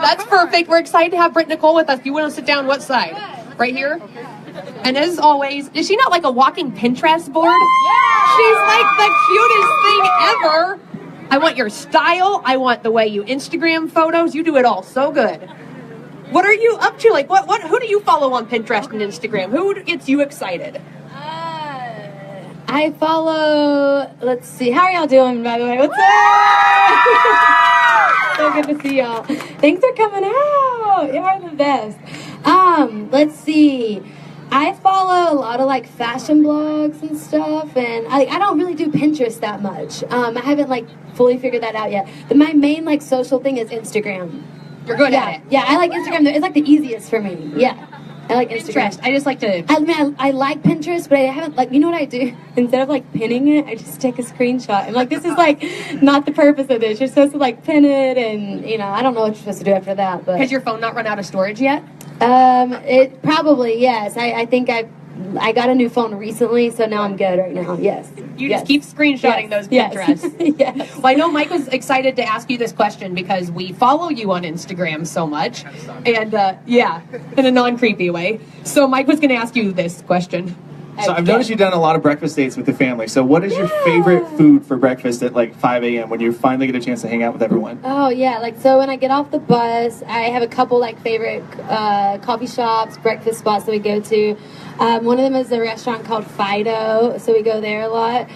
That's perfect. We're excited to have BRITT Nicole with us. Do you want to sit down? What side? Right here? And as always, is she not like a walking Pinterest board? Yeah! She's like the cutest thing ever. I want your style. I want the way you Instagram photos. You do it all so good. What are you up to? Like, who do you follow on Pinterest and Instagram? Who gets you excited? I follow, let's see, how are y'all doing, by the way? What's up? So good to see y'all. Thanks for coming out. You are the best. Let's see. I follow a lot of like fashion blogs and stuff, and I don't really do Pinterest that much. I haven't like fully figured that out yet. My main like social thing is Instagram. You're good at it. Yeah, I like Instagram. It's like the easiest for me. Yeah. I like Instagram. Pinterest. I just like to... I like Pinterest, but I haven't, like, you know what I do? Instead of, like, pinning it, I just take a screenshot. I'm like, this is, like, not the purpose of this. You're supposed to, like, pin it, and, you know, I don't know what you're supposed to do after that, but... Has your phone not run out of storage yet? It probably, yes. I think I got a new phone recently, so now I'm good right now, yes. You just keep screenshotting those Pinterests. Yes. Yes. Well, I know Mike was excited to ask you this question because we follow you on Instagram so much. And, yeah, in a non-creepy way. So Mike was going to ask you this question. So I've noticed you've done a lot of breakfast dates with the family. So what is your favorite food for breakfast at like 5 a.m. when you finally get a chance to hang out with everyone? Oh yeah, like so when I get off the bus, I have a couple like favorite coffee shops, breakfast spots that we go to. One of them is a restaurant called Fido, so we go there a lot.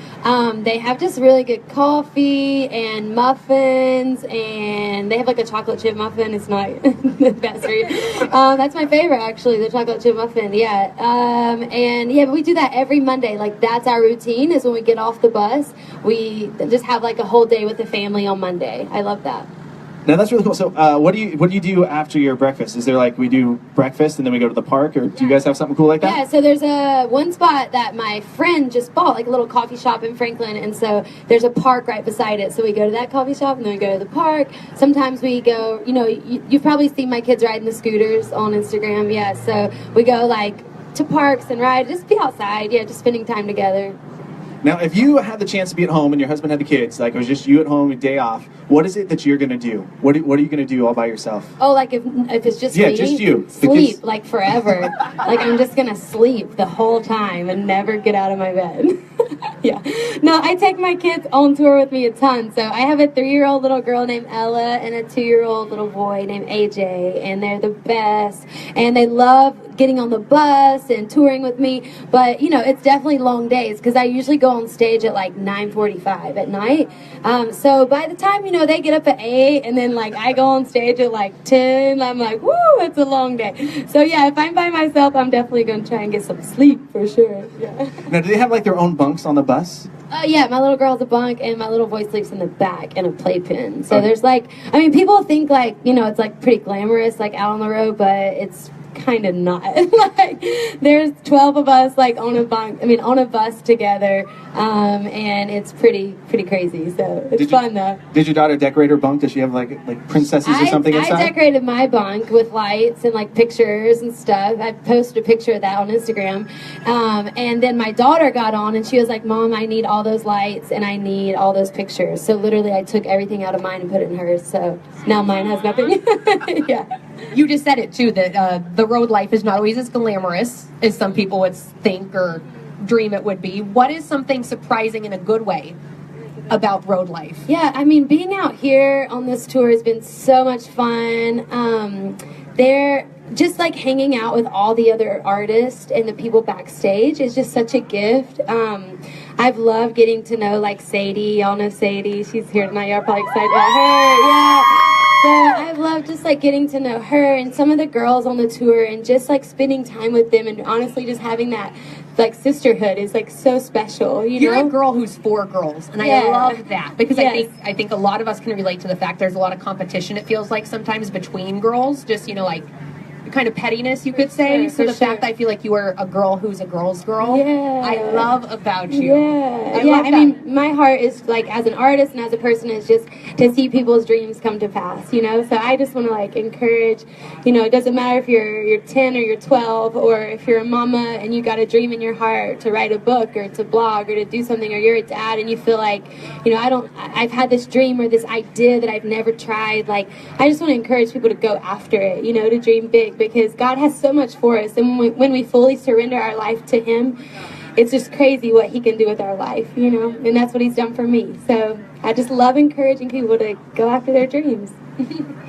They have just really good coffee and muffins, and they have like a chocolate chip muffin. It's not the best for you. That's my favorite actually, the chocolate chip muffin. Yeah, and yeah, but we do that every Monday. Like that's our routine. Is when we get off the bus, we just have like a whole day with the family on Monday. I love that. Now that's really cool. So what do you do after your breakfast? Is there like we do breakfast and then we go to the park, or do you guys have something cool like that? Yeah, so there's one spot that my friend just bought, like a little coffee shop in Franklin, and so there's a park right beside it. So we go to that coffee shop and then we go to the park. Sometimes we go, you know, you've probably seen my kids riding the scooters on Instagram. Yeah, so we go like to parks and ride, just be outside. Yeah, just spending time together. Now, if you had the chance to be at home and your husband had the kids, like it was just you at home, a day off, what is it that you're going to do? What are you going to do all by yourself? Oh, like if it's just me? Just you. Sleep, like forever. Like I'm just going to sleep the whole time and never get out of my bed. Yeah. No, I take my kids on tour with me a ton. So I have a 3-year-old little girl named Ella and a 2-year-old little boy named AJ, and they're the best. And they love getting on the bus and touring with me. But, you know, it's definitely long days because I usually go on stage at like 9:45 at night. So by the time, you know, they get up at 8 and then like I go on stage at like 10, I'm like, woo, it's a long day. So yeah, if I'm by myself, I'm definitely going to try and get some sleep for sure. Yeah. Now, do they have like their own bunks on the bus? Yeah, my little girl's a bunk and my little boy sleeps in the back in a playpen. So there's like, I mean, people think like, you know, it's like pretty glamorous like out on the road, but it's kind of not. Like there's 12 of us like on a bus together, and it's pretty crazy, so it's fun though. Did your daughter decorate her bunk? Does she have like princesses or something inside? I decorated my bunk with lights and like pictures and stuff. I posted a picture of that on Instagram, and then my daughter got on and she was like, Mom, I need all those lights and I need all those pictures. So literally I took everything out of mine and put it in hers, so now mine has nothing. Yeah. You just said it too, that the road life is not always as glamorous as some people would think or dream it would be. What is something surprising in a good way about road life? Yeah, I mean, being out here on this tour has been so much fun. They're just like hanging out with all the other artists and the people backstage is just such a gift. I've loved getting to know like Sadie. Y'all know Sadie. She's here tonight. Y'all are probably excited about her. Yeah. So I've loved just like getting to know her and some of the girls on the tour and just like spending time with them, and honestly just having that like sisterhood is like so special. You're a girl who's for girls, and I love that because I think a lot of us can relate to the fact there's a lot of competition, it feels like sometimes between girls, just, you know, like kind of pettiness, you could say. Sure, So for the fact sure. that I feel like you are a girl who's a girl's girl, Yeah. I love about you. Yeah, I love I that. mean, my heart is like, as an artist and as a person, is just to see people's dreams come to pass, you know. So I just want to like encourage, you know, it doesn't matter if you're 10 or you're 12, or if you're a mama and you got a dream in your heart to write a book or to blog or to do something, or you're a dad and you feel like, you know, I've had this dream or this idea that I've never tried. Like, I just want to encourage people to go after it, you know, to dream big, because God has so much for us, and when we fully surrender our life to Him, it's just crazy what He can do with our life, you know, and that's what He's done for me. So I just love encouraging people to go after their dreams.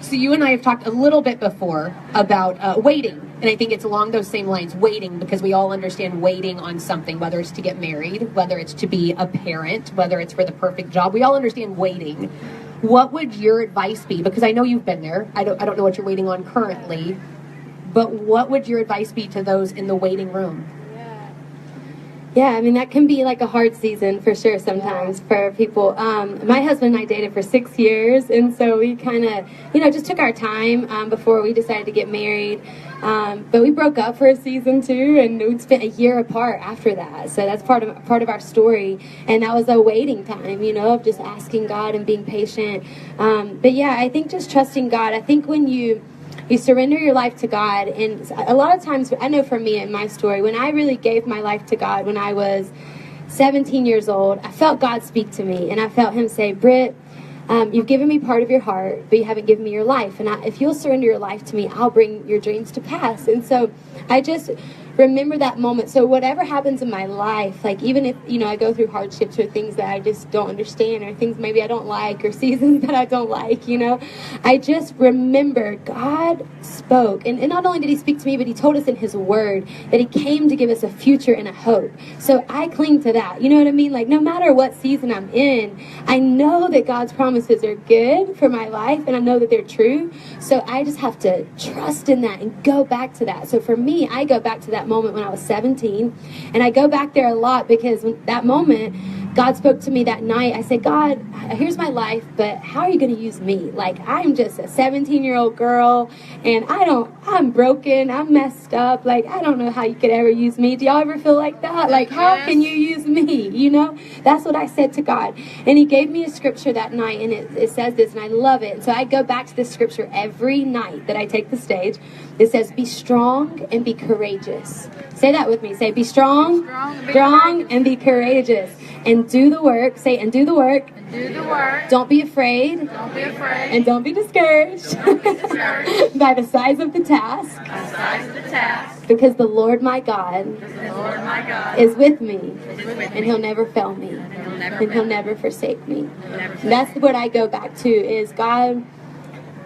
So you and I have talked a little bit before about waiting, and I think it's along those same lines, waiting, because we all understand waiting on something, whether it's to get married, whether it's to be a parent, whether it's for the perfect job. We all understand waiting. What would your advice be? Because I know you've been there. I don't know what you're waiting on currently, but what would your advice be to those in the waiting room? Yeah, I mean, that can be like a hard season for sure sometimes for people. My husband and I dated for 6 years, and so we kind of, you know, just took our time before we decided to get married. But we broke up for a season too, and we spent a year apart after that. So that's part of our story, and that was a waiting time, you know, of just asking God and being patient. But yeah, I think just trusting God. I think when you surrender your life to God, and a lot of times, I know for me in my story, when I really gave my life to God when I was 17 years old, I felt God speak to me, and I felt Him say, Britt, you've given me part of your heart, but you haven't given me your life, and if you'll surrender your life to me, I'll bring your dreams to pass. And so I just remember that moment. So whatever happens in my life, like even if, you know, I go through hardships or things that I just don't understand, or things maybe I don't like, or seasons that I don't like, you know, I just remember God spoke. And not only did He speak to me, but He told us in His word that He came to give us a future and a hope. So I cling to that. You know what I mean? Like, no matter what season I'm in, I know that God's promises are good for my life, and I know that they're true. So I just have to trust in that and go back to that. So for me, I go back to that moment when I was 17, and I go back there a lot because that moment, God spoke to me that night. I said, God, here's my life, but how are you going to use me? Like, I'm just a 17-year-old girl, and I'm broken, I'm messed up. Like, I don't know how you could ever use me. Do y'all ever feel like that? Like, how can you use me? You know, that's what I said to God. And He gave me a scripture that night, and it says this, and I love it. And so I go back to this scripture every night that I take the stage. It says, be strong and be courageous. Say that with me. Say, be strong and be courageous. And do the work. Say, and do the work. And do the work. Don't be afraid. Don't be afraid. And don't be discouraged. Don't be discouraged. By the size of the task. By the size of the task. Because the Lord my God Because the Lord my God is with me. is with And me. He'll never fail me. And He'll never forsake me. never forsake That's what I go back to, is God,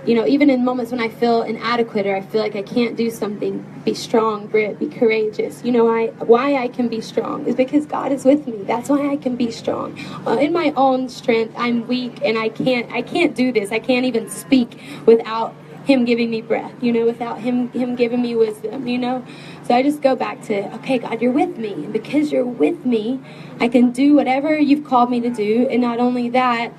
you know, even in moments when I feel inadequate or I feel like I can't do something, be strong, Britt, be courageous. You know, why I can be strong is because God is with me. That's why I can be strong. In my own strength, I'm weak, and I can't do this. I can't even speak without Him giving me breath, you know, without him giving me wisdom, you know. So I just go back to, okay, God, you're with me. And because you're with me, I can do whatever you've called me to do. And not only that,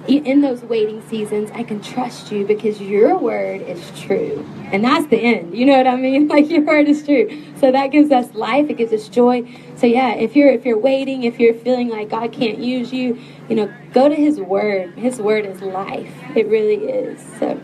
in those waiting seasons, I can trust you because your word is true. And that's the end. You know what I mean? Like, your word is true. So that gives us life. It gives us joy. So yeah, if you're waiting, if you're feeling like God can't use you, you know, go to His word. His word is life. It really is. So